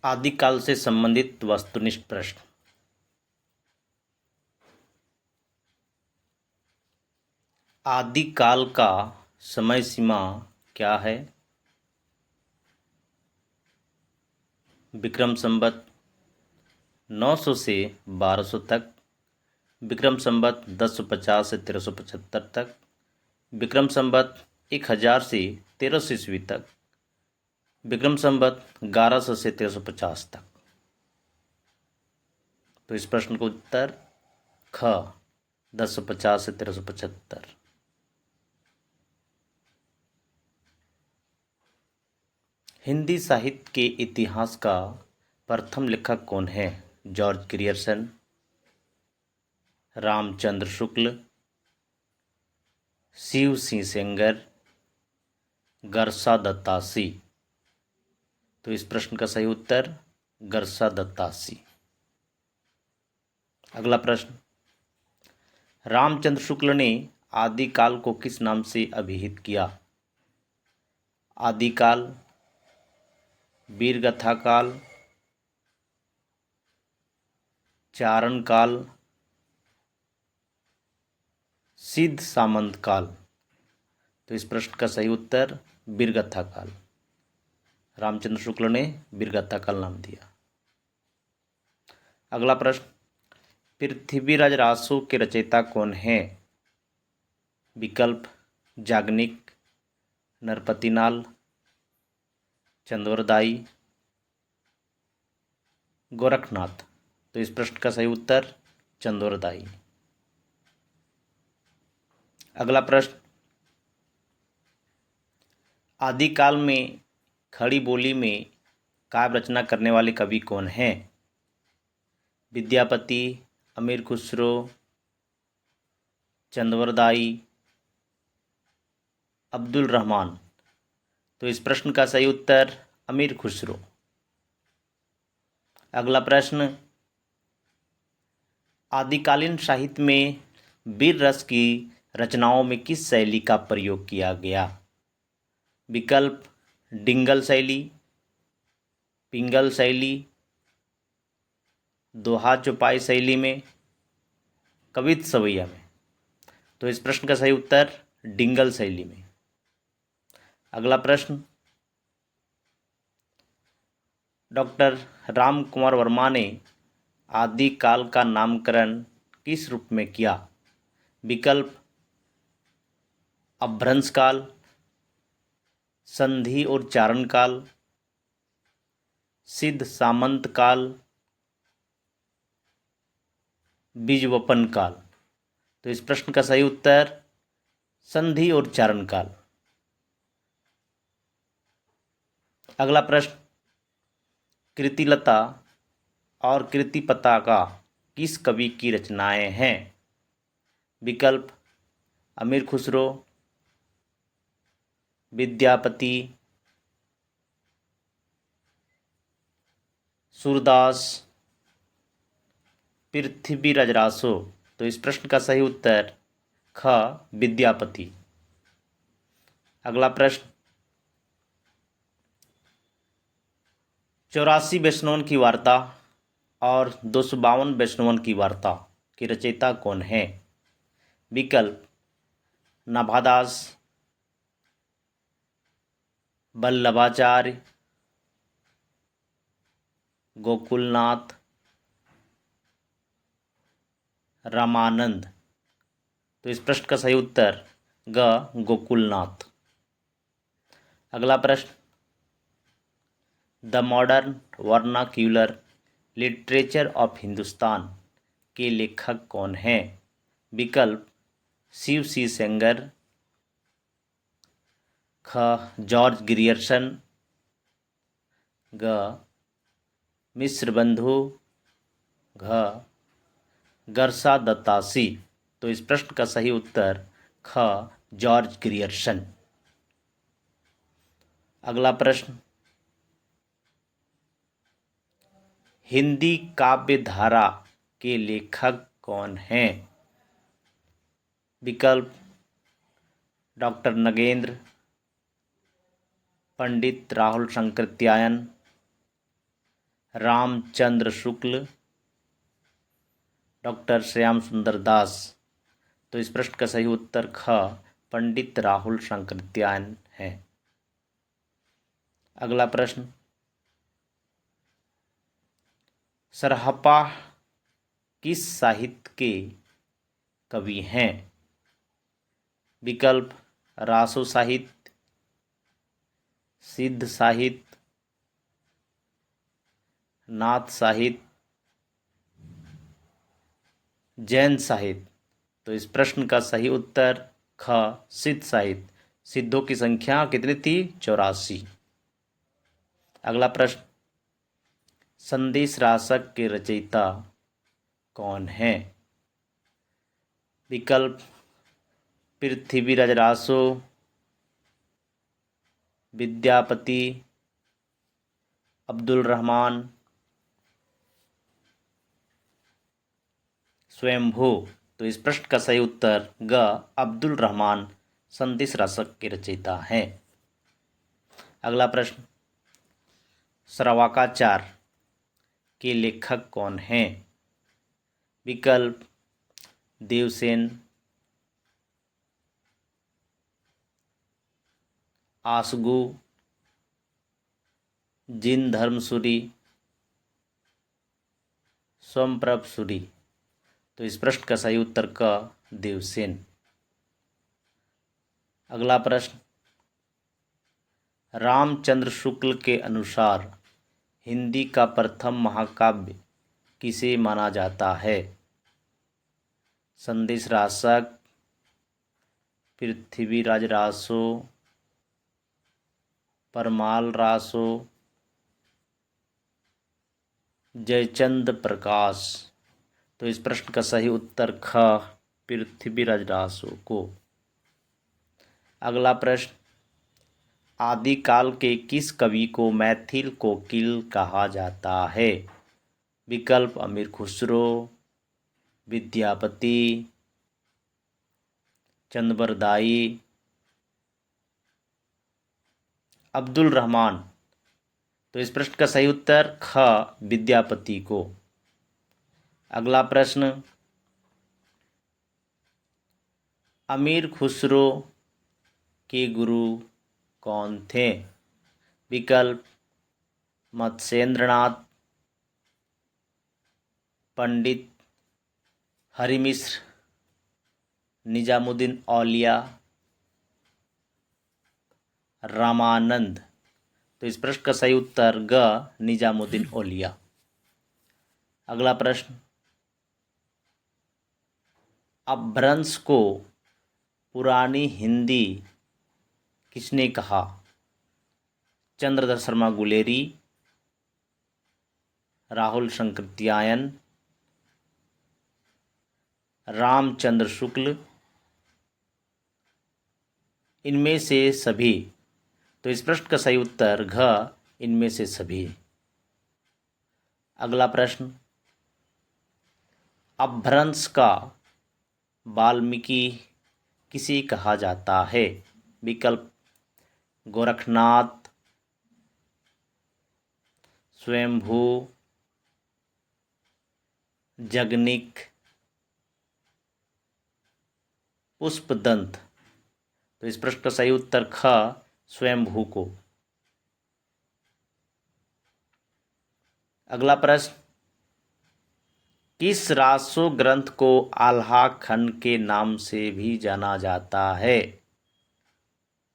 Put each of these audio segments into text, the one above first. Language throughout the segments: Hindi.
आदिकाल से संबंधित वस्तुनिष्ठ प्रश्न। आदिकाल का समय सीमा क्या है? विक्रम संवत 900 से 1200 तक, विक्रम संवत 1050 से 1375 तक, विक्रम संवत 1000 से 1300 ईस्वी तक, विक्रम संवत 1100 से 1350 तक। तो इस प्रश्न का उत्तर ख 1050 से 1375। हिंदी साहित्य के इतिहास का प्रथम लेखक कौन है? जॉर्ज ग्रियर्सन, रामचंद्र शुक्ल, शिव सिंह सेंगर, गरसा दत्तासी। तो इस प्रश्न का सही उत्तर गरसा दत्तासी। अगला प्रश्न, रामचंद्र शुक्ल ने आदिकाल को किस नाम से अभिहित किया? आदिकाल, वीरगाथा काल, चारण काल, सिद्ध सामंत काल। तो इस प्रश्न का सही उत्तर वीरगाथा काल। रामचंद्र शुक्ल ने वीरगाथा काल नाम दिया। अगला प्रश्न, पृथ्वीराज रासो के रचयिता कौन है? विकल्प याज्ञनिक, नरपतिनाल, चंदोरदाई, गोरखनाथ। तो इस प्रश्न का सही उत्तर चंदोरदाई। अगला प्रश्न, आदिकाल में खड़ी बोली में काव्य रचना करने वाले कवि कौन हैं? विद्यापति, अमीर खुसरो, चंदोरदाई, अब्दुल रहमान। तो इस प्रश्न का सही उत्तर अमीर खुसरो। अगला प्रश्न, आदिकालीन साहित्य में वीर रस की रचनाओं में किस शैली का प्रयोग किया गया? विकल्प डिंगल शैली, पिंगल शैली, दोहा चौपाई शैली में, कवित्त सवैया में। तो इस प्रश्न का सही उत्तर डिंगल शैली में। अगला प्रश्न, डॉक्टर राम कुमार वर्मा ने आदिकाल का नामकरण किस रूप में किया? विकल्प अपभ्रंश काल, संधि और चारण काल, सिद्ध सामंत काल, बीजवपन काल। तो इस प्रश्न का सही उत्तर संधि और चारण काल। अगला प्रश्न, कृतिलता और कृतिपताका किस कवि की रचनाएं हैं? विकल्प अमीर खुसरो, विद्यापति, सूरदास, पृथ्वीराज रासो। तो इस प्रश्न का सही उत्तर ख विद्यापति। अगला प्रश्न, 84 वैष्णवन की वार्ता और 252 वैष्णवन की वार्ता के रचयिता कौन है? विकल्प नाभादास, वल्लभाचार्य, गोकुलनाथ, रामानंद। तो इस प्रश्न का सही उत्तर ग गोकुलनाथ। अगला प्रश्न, the modern vernacular literature of Hindustan के लेखक कौन हैं? विकल्प शिव सी सेंगर, ख जॉर्ज ग्रियर्सन, ग मिश्र बंधु, घ गरसा दत्तासी। तो इस प्रश्न का सही उत्तर ख जॉर्ज ग्रियर्सन। अगला प्रश्न, हिंदी काव्य धारा के लेखक कौन हैं? विकल्प डॉक्टर नगेंद्र, पंडित राहुल शंकर त्यायन, रामचंद्र शुक्ल, डॉक्टर श्याम सुंदर दास। तो इस प्रश्न का सही उत्तर ख पंडित राहुल शंकरित्यायन है। अगला प्रश्न, सरहप्पा किस साहित्य के कवि हैं? विकल्प रासो साहित्य, सिद्ध साहित्य, नाथ साहित्य, जैन साहित्य। तो इस प्रश्न का सही उत्तर ख सिद्ध साहित्य। सिद्धों की संख्या कितनी थी? 84। अगला प्रश्न, संदेश रासक के रचयिता कौन हैं? विकल्प पृथ्वीराज रासो, विद्यापति, अब्दुल रहमान, स्वयंभू। तो इस प्रश्न का सही उत्तर ग अब्दुल रहमान संदेश रासक के रचयिता हैं। अगला प्रश्न, श्रवकाचार के लेखक कौन हैं? विकल्प देवसेन, आसगु, जिन धर्मसूरी, सोमप्रभ सूरी। तो इस प्रश्न का सही उत्तर क देवसेन। अगला प्रश्न, रामचंद्र शुक्ल के अनुसार हिंदी का प्रथम महाकाव्य किसे माना जाता है? संदेश रासक, पृथ्वीराज रासो, परमाल रासो, जयचंद प्रकाश। तो इस प्रश्न का सही उत्तर ख पृथ्वीराज रासो को। अगला प्रश्न, आदिकाल के किस कवि को मैथिल कोकिल कहा जाता है? विकल्प अमीर खुसरो, विद्यापति, चंदबरदाई, अब्दुल रहमान। तो इस प्रश्न का सही उत्तर ख विद्यापति को। अगला प्रश्न, अमीर खुसरो के गुरु कौन थे? विकल्प मत्स्येंद्रनाथ, पंडित हरिमिश्र, निजामुद्दीन औलिया, रामानंद। तो इस प्रश्न का सही उत्तर ग निजामुद्दीन औलिया। अगला प्रश्न, अपभ्रंश को पुरानी हिंदी किसने कहा? चंद्रधर शर्मा गुलेरी, राहुल शंकरित्यायन, रामचंद्र शुक्ल, इनमें से सभी। तो इस प्रश्न का सही उत्तर घ इनमें से सभी। अगला प्रश्न, अपभ्रंश का वाल्मीकि किसे कहा जाता है? विकल्प गोरखनाथ, स्वयंभू, जगनिक, पुष्पदंत। तो इस प्रश्न का सही उत्तर ख स्वयंभू को। अगला प्रश्न, किस रासो ग्रंथ को आल्हा खंड के नाम से भी जाना जाता है?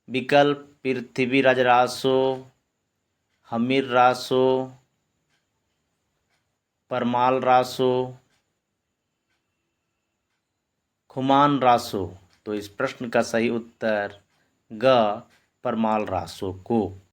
विकल्प पृथ्वीराज रासो, हमीर रासो, परमाल रासो, खुमान रासो। तो इस प्रश्न का सही उत्तर ग परमाल रासो को।